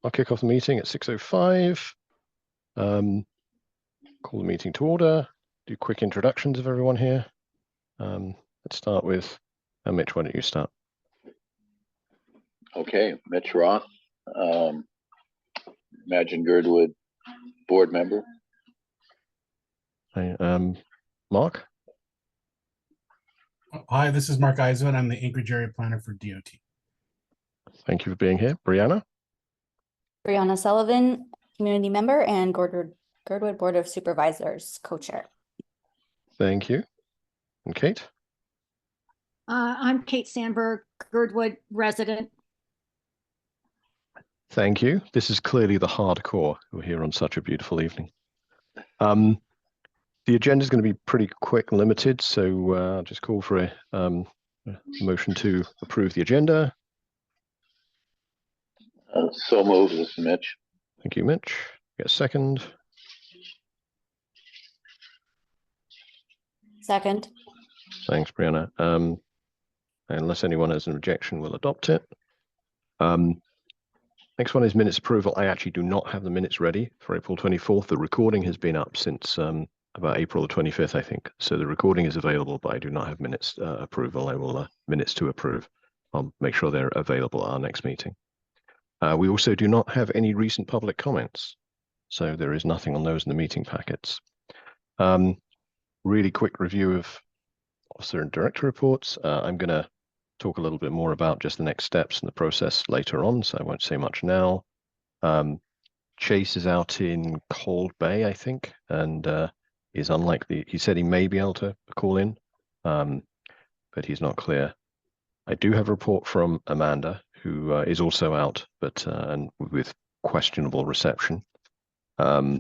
I'll kick off the meeting at 6:05. Call the meeting to order. Do quick introductions of everyone here. Let's start with Mitch. Why don't you start? Okay, Mitch Roth, Imagine Girdwood board member. Hey, Mark. Hi, this is Mark Eisman. I'm the Anchorage area planner for DOT. Thank you for being here. Brianna Sullivan, community member and Girdwood Board of Supervisors co-chair. Thank you. And Kate? I'm Kate Sandberg, Girdwood resident. Thank you. This is clearly the hardcore who are here on such a beautiful evening. The agenda is going to be pretty quick, limited, so I'll just call for a motion to approve the agenda. So moved. This is Mitch. Thank you, Mitch. Get a second. Second. Thanks, Brianna. Unless anyone has an objection, we'll adopt it. Next one is minutes approval. I actually do not have the minutes ready for April 24th. The recording has been up since about April the 25th, I think. So the recording is available, but I do not have minutes approval. I will minutes to approve. I'll make sure they're available at our next meeting. We also do not have any recent public comments. So there is nothing on those in the meeting packets. Really quick review of officer and director reports. I'm going to talk a little bit more about just the next steps in the process later on, so I won't say much now. Chase is out in Cold Bay, I think, and is unlikely. He said he may be able to call in, but he's not clear. I do have a report from Amanda, who is also out, but and with questionable reception. I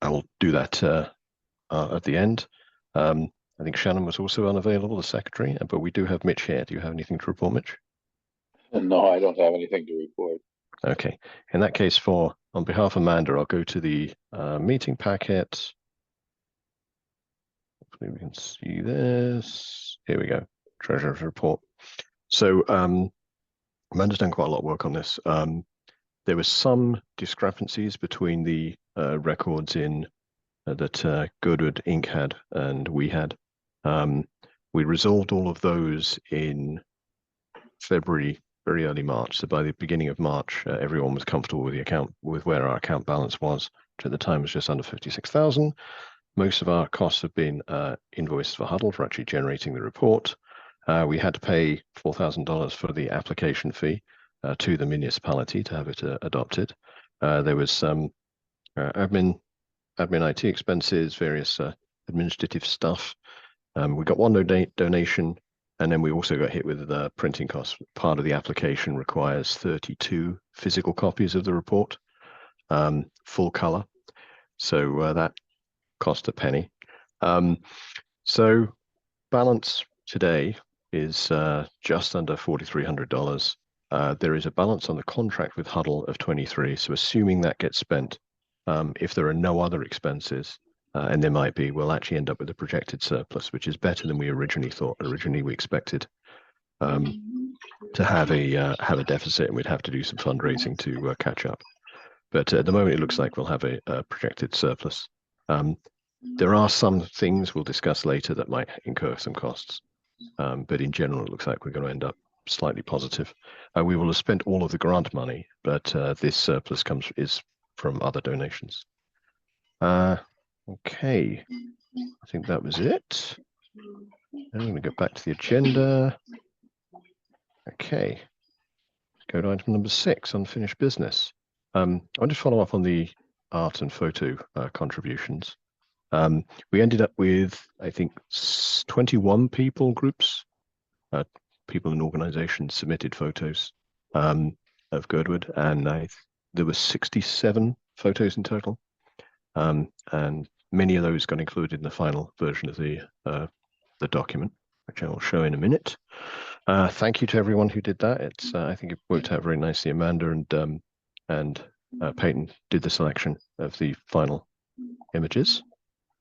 will do that at the end. I think Shannon was also unavailable, the secretary, but we do have Mitch here. Do you have anything to report, Mitch? No, I don't have anything to report. Okay. In that case, on behalf of Amanda, I'll go to the meeting packet. Hopefully we can see this. Here we go. Treasurer's report. So Amanda's done quite a lot of work on this. There were some discrepancies between the records in that Girdwood Inc. had and we had. We resolved all of those in February, very early March. So by the beginning of March, everyone was comfortable with the account, with where our account balance was, which at the time was just under 56,000. Most of our costs have been invoiced for Huddle for actually generating the report. We had to pay $4,000 for the application fee to the municipality to have it adopted. There was some admin IT expenses, various administrative stuff. We got one donation, and then we also got hit with the printing costs. Part of the application requires 32 physical copies of the report, full color. So that cost a penny. So balance today is just under $4,300. There is a balance on the contract with Huddle of 23. So assuming that gets spent, if there are no other expenses, and there might be, we'll actually end up with a projected surplus, which is better than we originally thought. Originally, we expected to have a deficit, and we'd have to do some fundraising to catch up. But at the moment, it looks like we'll have a projected surplus. There are some things we'll discuss later that might incur some costs, but in general, it looks like we're going to end up slightly positive. We will have spent all of the grant money, but this surplus is from other donations. Okay, I think that was it. I'm going to go back to the agenda. Okay, go to item number 6, unfinished business. I'll just follow up on the art and photo contributions. We ended up with, I think, 21 groups, people and organizations submitted photos of Girdwood, and there were 67 photos in total. And many of those got included in the final version of the document, which I will show in a minute. Thank you to everyone who did that. I think it worked out very nicely. Amanda and Peyton did the selection of the final images.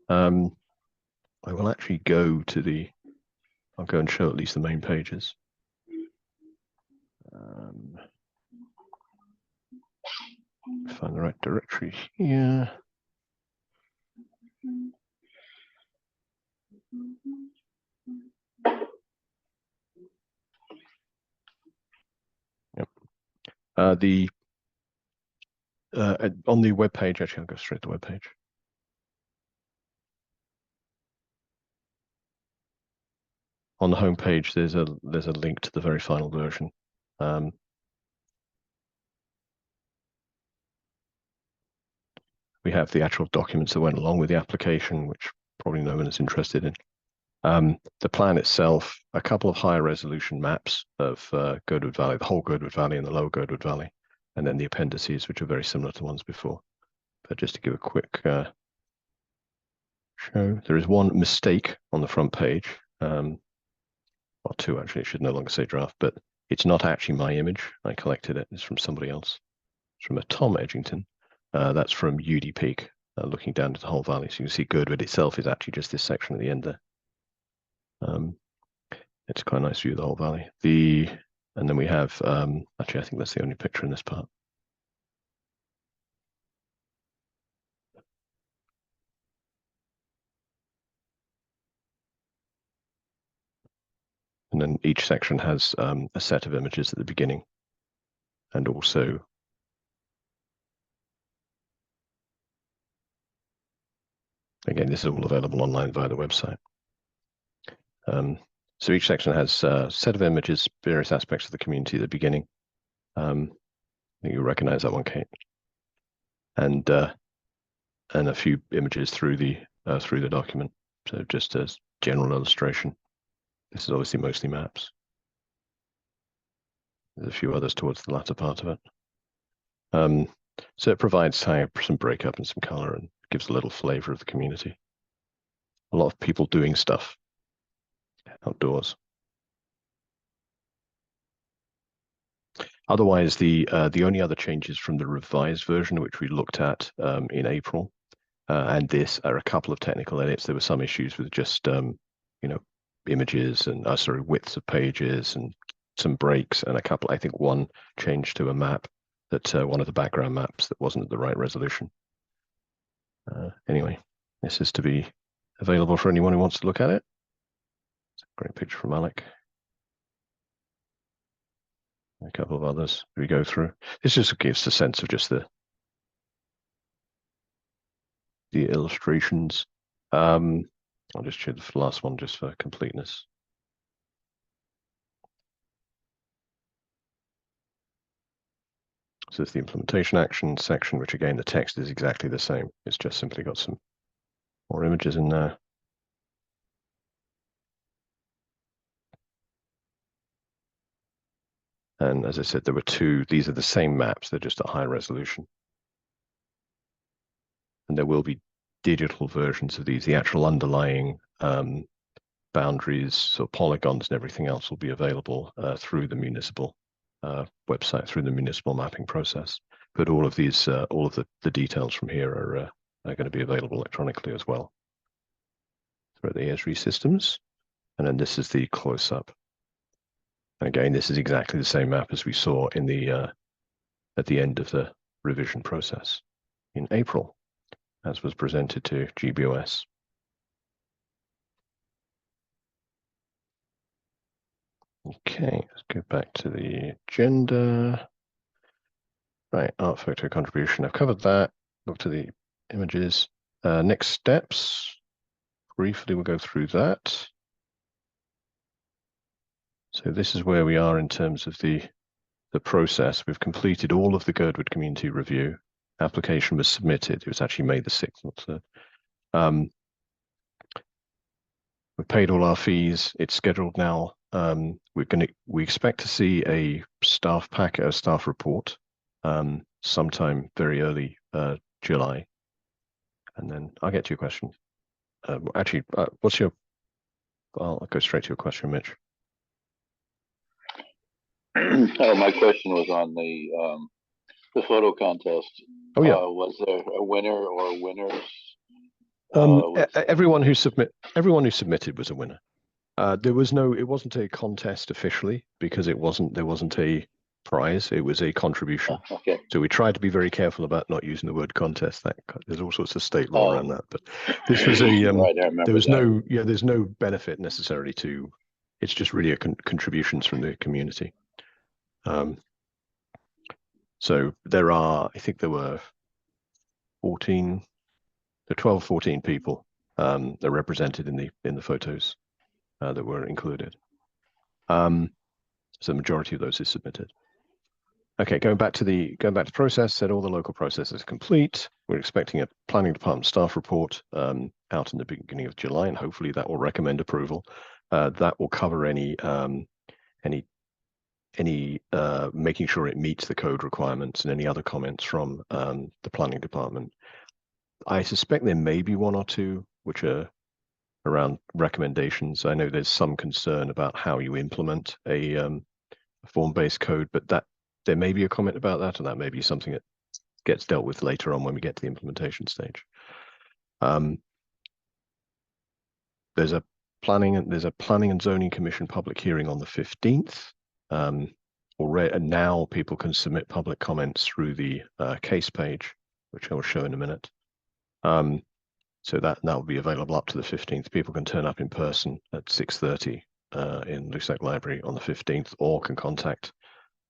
I will actually go to I'll go and show at least the main pages. find the right directory here. Yep. On the web page, actually, I'll go straight to the web page. On the home page, there's a link to the very final version. We have the actual documents that went along with the application, which probably no one is interested in. The plan itself, a couple of higher resolution maps of Girdwood Valley, the whole Girdwood Valley and the lower Girdwood Valley, and then the appendices, which are very similar to ones before. But just to give a quick show, there is one mistake on the front page. Or two, actually, it should no longer say draft, but it's not actually my image. I collected it. It's from somebody else. It's from a Tom Edgington. That's from UD Peak, looking down to the whole valley. So you can see Girdwood itself is actually just this section at the end there. It's quite a nice view of the whole valley. And then we have, actually, I think that's the only picture in this part. And then each section has a set of images at the beginning. And also again, this is all available online via the website. So each section has a set of images, various aspects of the community at the beginning. I think you recognize that one, Kate. And a few images through the document. So just as general illustration. This is obviously mostly maps. There's a few others towards the latter part of it. So it provides some breakup and some color and gives a little flavor of the community. A lot of people doing stuff outdoors. Otherwise, the only other changes from the revised version, which we looked at in April, and this are a couple of technical edits. There were some issues with just images and widths of pages and some breaks, and a couple. I think one change to a map that one of the background maps that wasn't at the right resolution. Anyway, this is to be available for anyone who wants to look at it. It's a great picture from Alec. A couple of others we go through. This just gives a sense of just the illustrations. I'll just show the last one just for completeness. So it's the implementation action section, which again, the text is exactly the same. It's just simply got some more images in there. And as I said, there were two. These are the same maps. They're just at high resolution. And there will be digital versions of these. The actual underlying boundaries, so polygons and everything else will be available through the municipal website, through the municipal mapping process. But all of these, all of the details from here are going to be available electronically as well through the Esri systems. And then this is the close-up. Again, this is exactly the same map as we saw in the at the end of the revision process in April, as was presented to GBOS. Okay, let's go back to the agenda. Right, art photo contribution. I've covered that. Look to the images. Next steps. Briefly, we'll go through that. So this is where we are in terms of the process. We've completed all of the Girdwood community review. Application was submitted. It was actually May the 6th, not 3rd. We've paid all our fees. It's scheduled now. We expect to see a staff packet, a staff report, sometime very early July. And then I'll get to your question. Actually, what's your? I'll go straight to your question, Mitch. Oh, my question was on the photo contest. Oh yeah. Was there a winner or winners? Everyone who submitted was a winner. It wasn't a contest officially because there wasn't a prize. It was a contribution. Okay. So we tried to be very careful about not using the word contest. There's all sorts of state law around that. But this was a Right, I remember there was that. there's no benefit necessarily to. It's just really a contributions from the community. So there are, I think there were 14, 14 people are represented in the photos that were included. So the majority of those is submitted. Okay, going back to the process, said all the local processes are complete. We're expecting a planning department staff report out in the beginning of July, and hopefully that will recommend approval. That will cover any making sure it meets the code requirements and any other comments from the planning department. I suspect there may be one or two which are around recommendations. I know there's some concern about how you implement a form-based code, but that there may be a comment about that, and that may be something that gets dealt with later on when we get to the implementation stage. There's a planning and zoning commission public hearing on the 15th. Already, and now people can submit public comments through the case page, which I will show in a minute. So that will be available up to the 15th. People can turn up in person at 6:30 in Lusac Library on the 15th, or can contact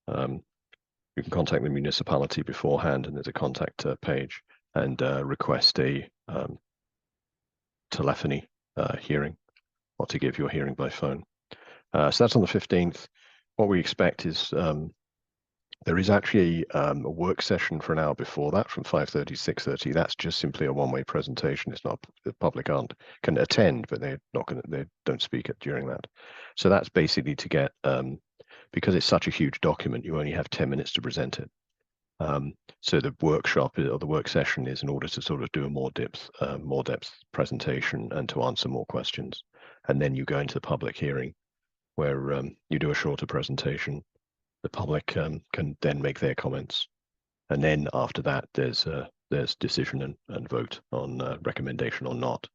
you can contact the municipality beforehand, and there's a contact page, and request a telephony hearing, or to give your hearing by phone. So that's on the 15th. What we expect is there is actually a work session for an hour before that, from 5:30 to 6:30. That's just simply a one-way presentation. It's not, the public can attend, but they don't speak it during that. So that's basically to get, because it's such a huge document, you only have 10 minutes to present it. So the workshop or the work session is in order to sort of do a more depth presentation and to answer more questions. And then you go into the public hearing, where you do a shorter presentation. The public can then make their comments, and then after that there's decision and vote on recommendation or not.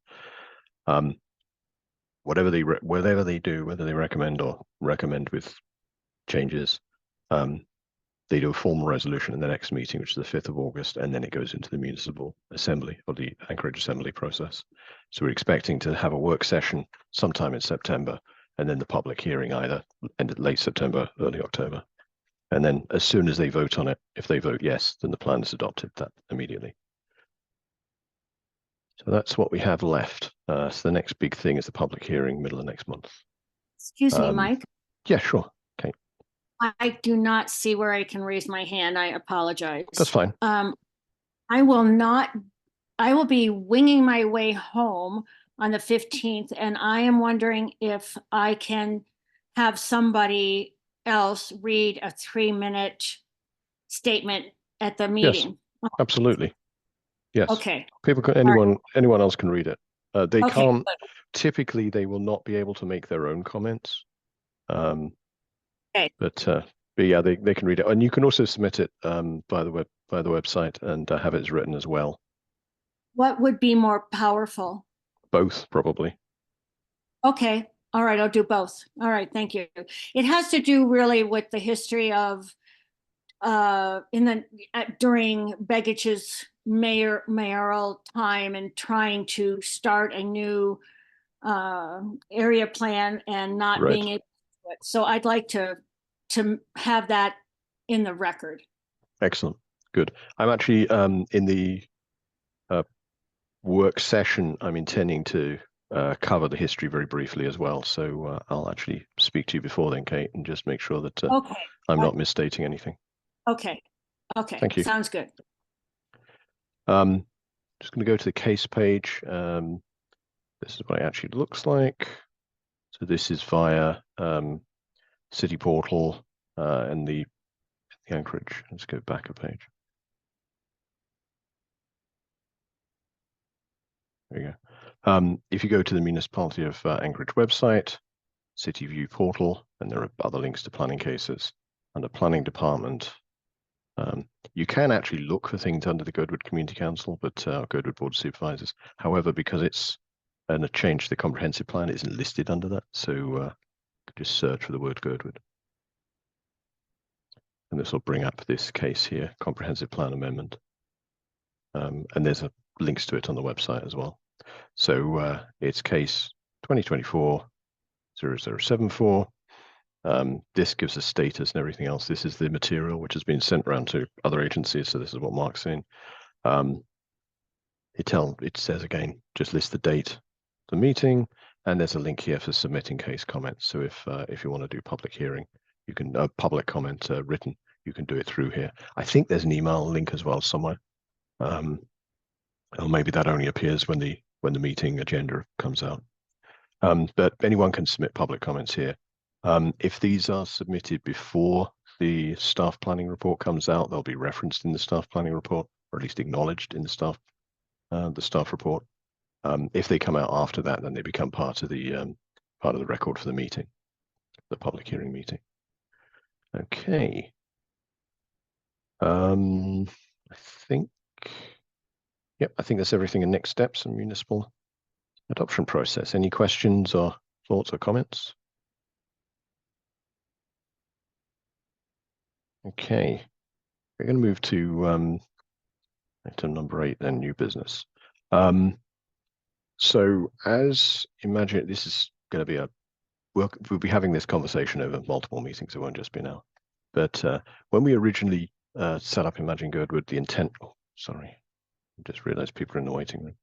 Whatever they do, whether they recommend or recommend with changes, they do a formal resolution in the next meeting, which is the 5th of August, and then it goes into the municipal assembly, or the Anchorage Assembly process. So we're expecting to have a work session sometime in September, and then the public hearing either end late September, early October. And then as soon as they vote on it, if they vote yes, then the plan is adopted that immediately. So that's what we have left. So the next big thing is the public hearing, middle of next month. Excuse me, Mike. Yeah, sure. Okay. I do not see where I can raise my hand. I apologize. That's fine. I will be winging my way home on the 15th, and I am wondering if I can have somebody else read a 3-minute statement at the meeting. Yes, absolutely. Yes. Okay. People can, anyone else can read it. They Okay, can't, good. typically they will not be able to make their own comments. Okay. But yeah, they can read it, and you can also submit it by the website and have it written as well. What would be more powerful? Both, probably. Okay. All right. I'll do both. All right. Thank you. It has to do really with the history of during Begich's mayoral time, and trying to start a new area plan and not being able to do it. So I'd like to have that in the record. Excellent. Good. I'm actually in the work session, I'm intending to cover the history very briefly as well. So I'll actually speak to you before then, Kate, and just make sure that Okay. I'm not misstating anything. Okay. Okay. Thank you. Sounds good. Just going to go to the case page. This is what it actually looks like. So this is via City Portal and the Anchorage. Let's go back a page. There you go. If you go to the Municipality of Anchorage website, City View Portal, and there are other links to planning cases. Under Planning Department, you can actually look for things under the Girdwood Community Council, but Girdwood Board of Supervisors. However, because it's a change to the comprehensive plan, it isn't listed under that. So just search for the word Girdwood. And this will bring up this case here, comprehensive plan amendment. And there's links to it on the website as well. So it's case 2024-0074. This gives a status and everything else. This is the material which has been sent around to other agencies. So this is what Mark's saying. It says again, just list the date, the meeting, and there's a link here for submitting case comments. So if you want to do public hearing, you can public comment written, you can do it through here. I think there's an email link as well somewhere. Or maybe that only appears when the meeting agenda comes out. But anyone can submit public comments here. If these are submitted before the staff planning report comes out, they'll be referenced in the staff planning report, or at least acknowledged in the staff report. If they come out after that, then they become part of the record for the meeting, the public hearing meeting. Okay. I think that's everything in next steps and municipal adoption process. Any questions or thoughts or comments? Okay, we're going to move to item number 8, then new business. So as imagine, this is going to be we'll be having this conversation over multiple meetings. It won't just be now. But when we originally set up Imagine Girdwood, the intent. Oh, sorry, I just realized people are in the waiting room.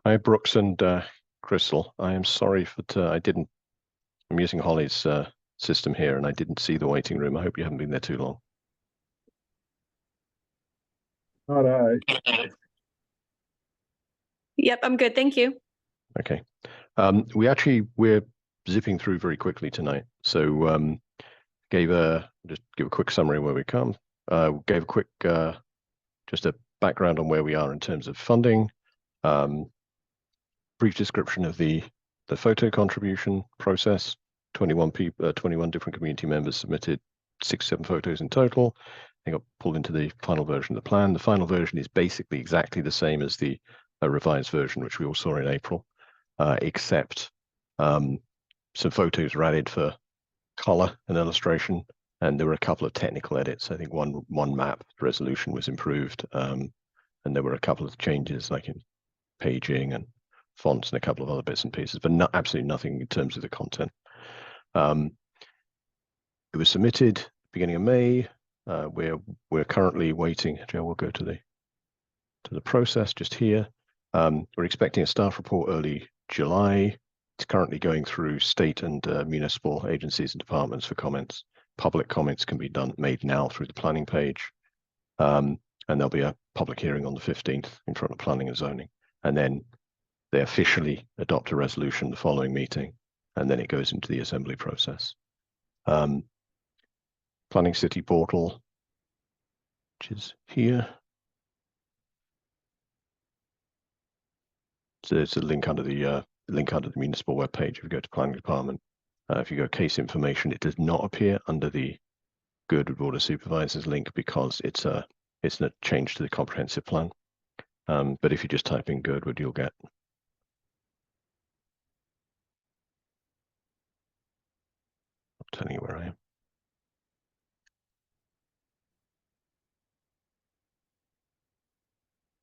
Hi, Brooks and Crystal. I am sorry that I'm using Holly's system here and I didn't see the waiting room. I hope you haven't been there too long. All right. Yep, I'm good. Thank you. Okay. We're zipping through very quickly tonight. So just give a quick summary where we come. Gave a quick just a background on where we are in terms of funding. Brief description of the photo contribution process. 21 different community members submitted 7 photos in total. They got pulled into the final version of the plan. The final version is basically exactly the same as the revised version, which we all saw in April, except some photos were added for color and illustration, and there were a couple of technical edits. I think one map resolution was improved, and there were a couple of changes like in paging and fonts and a couple of other bits and pieces, but absolutely nothing in terms of the content. It was submitted beginning of May. We're currently waiting. Joe, we'll go to the process just here. We're expecting a staff report early July. It's currently going through state and municipal agencies and departments for comments. Public comments can be made now through the planning page. And there'll be a public hearing on the 15th in front of planning and zoning. And then they officially adopt a resolution the following meeting, and then it goes into the assembly process. Planning City portal, which is here. So there's a link under the municipal webpage. If you go to planning department, if you go case information, it does not appear under the Girdwood Board of Supervisors link because it's a change to the comprehensive plan. But if you just type in Girdwood, you'll get. I'm telling you where I am.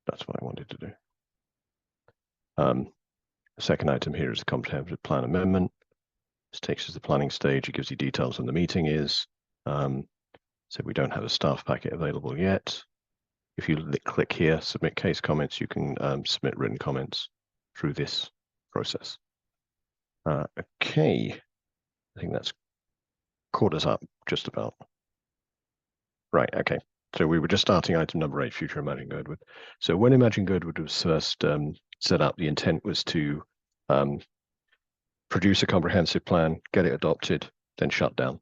That's what I wanted to do. The second item here is the comprehensive plan amendment. This takes us to the planning stage. It gives you details on the meeting is. So we don't have a staff packet available yet. If you click here, submit case comments, you can submit written comments through this process. Okay, I think that's caught us up just about. Right, okay. So we were just starting item number 8, future Imagine Girdwood. So when Imagine Girdwood was first set up, the intent was to produce a comprehensive plan, get it adopted, then shut down.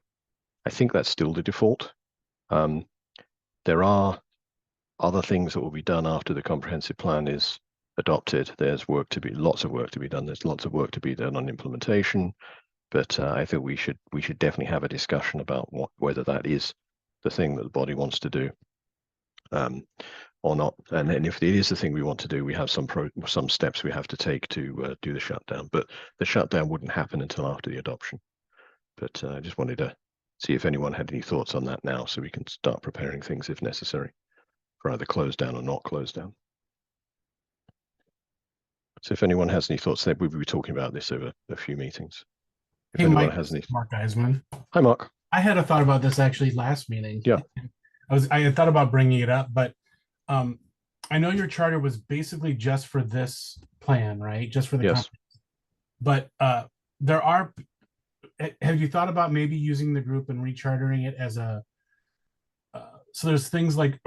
I think that's still the default. There are other things that will be done after the comprehensive plan is adopted. There's lots of work to be done. There's lots of work to be done on implementation. But I think we should definitely have a discussion about whether that is the thing that the body wants to do, or not. And then if it is the thing we want to do, we have some steps we have to take to do the shutdown. But the shutdown wouldn't happen until after the adoption. But I just wanted to see if anyone had any thoughts on that now, so we can start preparing things if necessary for either close down or not close down. So if anyone has any thoughts, then we'll be talking about this over a few meetings. If Hey, anyone Mike, has any, Mark Eisman. hi Mark. I had a thought about this actually last meeting. Yeah. I had thought about bringing it up, but I know your charter was basically just for this plan, right? Just for the Yes. But there are. Have you thought about maybe using the group and rechartering it as a? So there's things like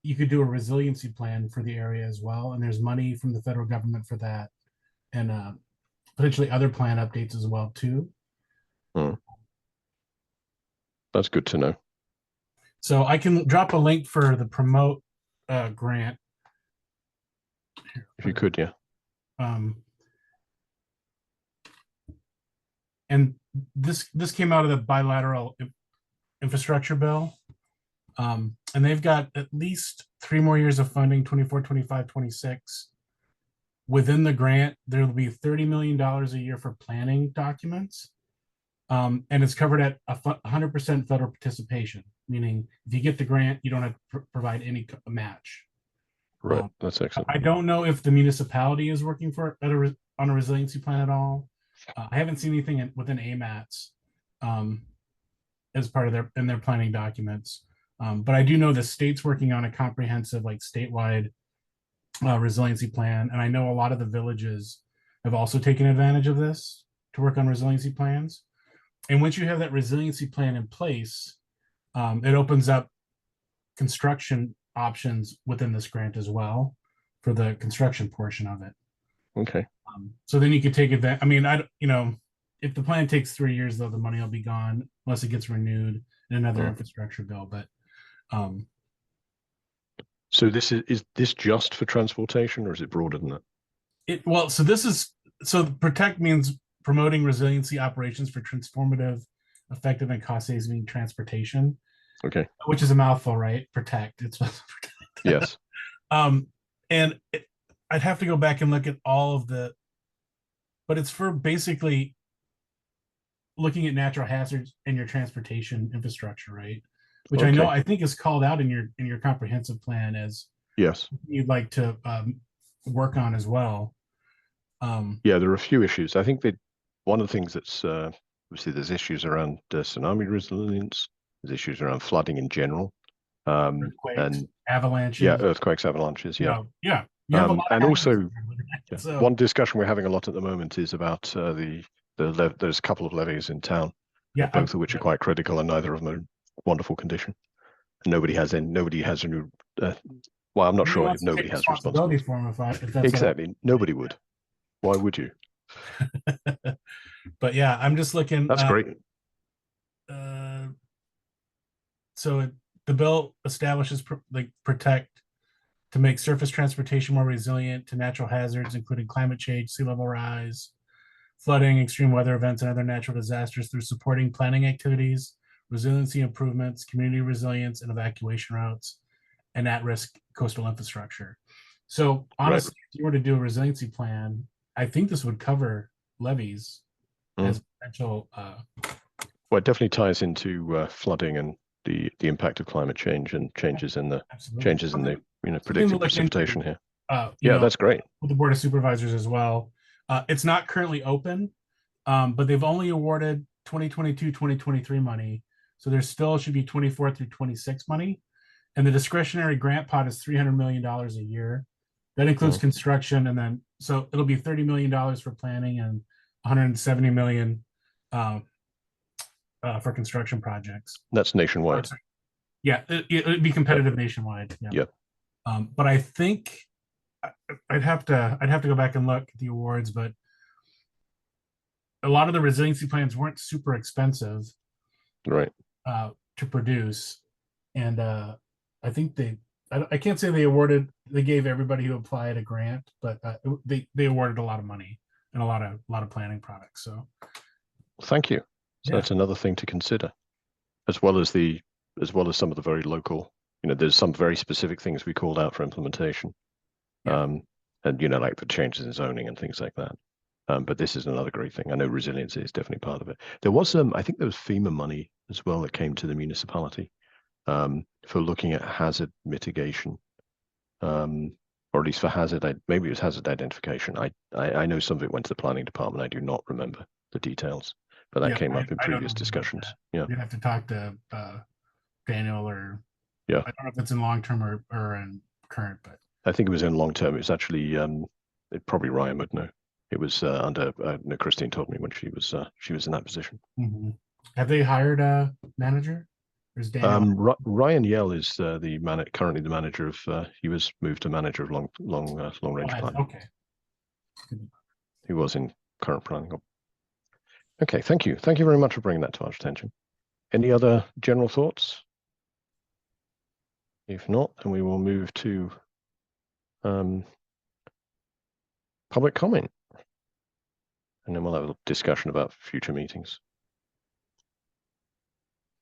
you could do a resiliency plan for the area as well, and there's money from the federal government for that, and potentially other plan updates as well too. That's good to know. So I can drop a link for the promote grant. If you could, yeah. And this came out of the bilateral infrastructure bill. And they've got at least 3 more years of funding, 24, 25, 26. Within the grant, there will be $30 million a year for planning documents. And it's covered at 100% federal participation, meaning if you get the grant, you don't have to provide any match. Right, that's excellent. I don't know if the municipality is working on a resiliency plan at all. I haven't seen anything within AMATs as part of their planning documents. But I do know the state's working on a comprehensive, like statewide resiliency plan. And I know a lot of the villages have also taken advantage of this to work on resiliency plans. And once you have that resiliency plan in place, it opens up construction options within this grant as well for the construction portion of it. Okay. So then you could take advantage. I mean, if the plan takes 3 years, though, the money will be gone unless it gets renewed in another infrastructure bill. But so this is this just for transportation, or is it broader than that? So protect means promoting resiliency operations for transformative, effective, and cost-saving transportation. Okay. Which is a mouthful, right? Protect. It's supposed to protect. Yes. And I'd have to go back and look at all of but it's for basically looking at natural hazards in your transportation infrastructure, right? Which Okay. I think is called out in your comprehensive plan as Yes. you'd like to work on as well. Yeah, there are a few issues. I think that one of the things that's obviously there's issues around tsunami resilience, there's issues around flooding in general, Earthquakes, and avalanches. yeah, earthquakes, avalanches, yeah. Yeah. You have a lot of and also, hazards. yeah, So- one discussion we're having a lot at the moment is about there's a couple of levees in town, both of which are quite critical, and neither of them are in wonderful condition. And nobody has any. Well, I'm not sure if nobody has responsibility for them if that's exactly. Nobody would. Why would you? But yeah, I'm just looking. That's great. So the bill establishes protect to make surface transportation more resilient to natural hazards, including climate change, sea level rise, flooding, extreme weather events, and other natural disasters through supporting planning activities, resiliency improvements, community resilience, and evacuation routes, and at-risk coastal infrastructure. So honestly, if you were to do a resiliency plan, I think this would cover levees as potential. Well, it definitely ties into flooding and the impact of climate change and changes in the predicted precipitation here. That's great. With the Board of Supervisors as well. It's not currently open, but they've only awarded 2022, 2023 money. So there still should be 24 through 26 money. And the discretionary grant pot is $300 million a year. That includes construction. And then, so it'll be $30 million for planning and $170 million for construction projects. That's nationwide. Yeah, it'd be competitive nationwide. Yeah. But I think I'd have to go back and look at the awards, but a lot of the resiliency plans weren't super expensive, right, to produce, and I think I can't say they gave everybody who applied a grant, but they awarded a lot of money and a lot of planning products. So Thank you. So Yeah. that's another thing to consider, as well as some of the very local, there's some very specific things we called out for implementation. Yeah. And like the changes in zoning and things like that. But this is another great thing. I know resiliency is definitely part of it. There was I think there was FEMA money as well that came to the municipality for looking at hazard mitigation, or at least for maybe it was hazard identification. I know some of it went to the planning department. I do not remember the details, but that Yeah, came up in I don't previous know about discussions. that. Yeah, You'd have to talk to Daniel or Yeah. I don't know if it's in long term or in current, but I think it was in long term. It was actually probably Ryan would know. It was under no, Christine told me when she was in that position. Have they hired a manager? Or is Daniel? Ryan Yell is currently the manager of. He was moved to manager of long range planning. Okay. He was in current planning. Okay, thank you very much for bringing that to our attention. Any other general thoughts? If not, then we will move to public comment, and then we'll have a discussion about future meetings.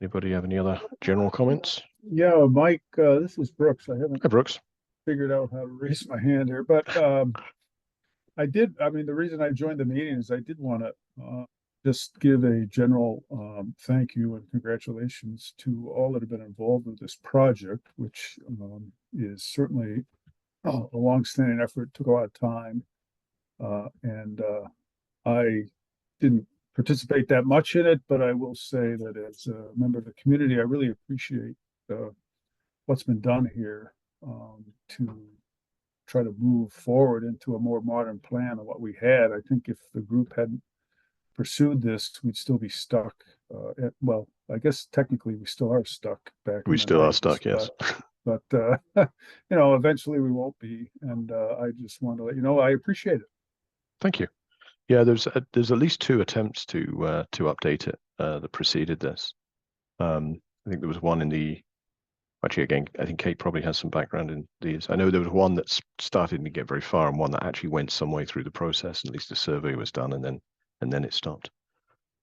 Anybody have any other general comments? Yeah, Mike, this is Brooks. I haven't Hi, Brooks. figured out how to raise my hand here, but the reason I joined the meeting is I did want to just give a general thank you and congratulations to all that have been involved with this project, which is certainly a longstanding effort, took a lot of time. And I didn't participate that much in it, but I will say that as a member of the community, I really appreciate what's been done here to try to move forward into a more modern plan than what we had. I think if the group hadn't pursued this, we'd still be stuck. Well, I guess technically we still are stuck back. We still are stuck, yes. But eventually we won't be. And I just want to let you know I appreciate it. Thank you. Yeah, there's at least 2 attempts to update it that preceded this. I think there was one actually, again, I think Kate probably has some background in these. I know there was one that started to get very far and one that actually went some way through the process. At least the survey was done and then it stopped.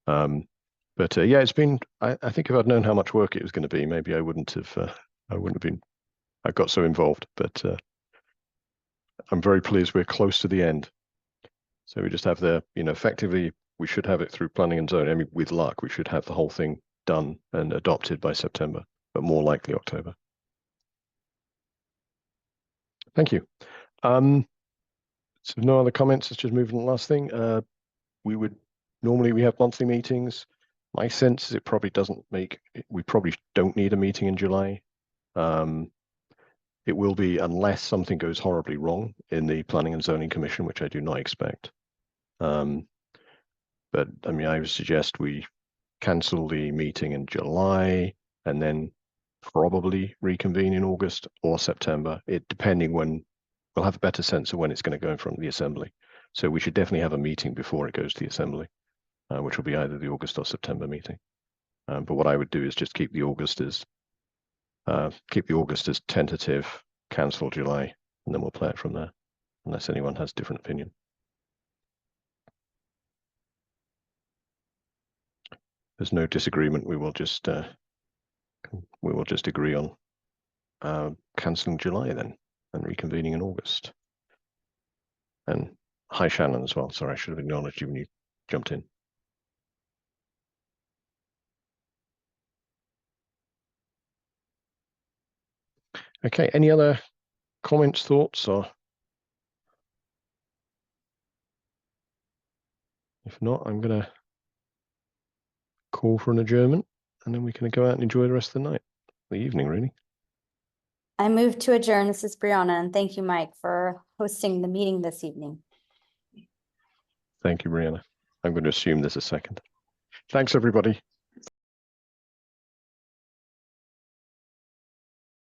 But yeah, it's been. I think if I'd known how much work it was going to be, maybe I wouldn't have been. I got so involved, but I'm very pleased we're close to the end. So we just have effectively, we should have it through planning and zoning. I mean, with luck, we should have the whole thing done and adopted by September, but more likely October. Thank you. So no other comments. Let's just move on to the last thing. Normally we have monthly meetings. My sense is we probably don't need a meeting in July. It will be unless something goes horribly wrong in the Planning and Zoning Commission, which I do not expect. But I mean, I would suggest we cancel the meeting in July and then probably reconvene in August or September, depending when we'll have a better sense of when it's going to go in front of the Assembly. So we should definitely have a meeting before it goes to the Assembly, which will be either the August or September meeting. But what I would do is just keep the August as tentative, cancel July, and then we'll play it from there, unless anyone has different opinion. There's no disagreement. We will just agree on cancelling July then and reconvening in August. And hi, Shannon, as well. Sorry, I should have acknowledged you when you jumped in. Okay, any other comments, thoughts, or if not, I'm going to call for an adjournment, and then we can go out and enjoy the rest of the night, the evening, really. I move to adjourn. This is Brianna, and thank you, Mike, for hosting the meeting this evening. Thank you, Brianna. I'm going to assume there's a second. Thanks, everybody.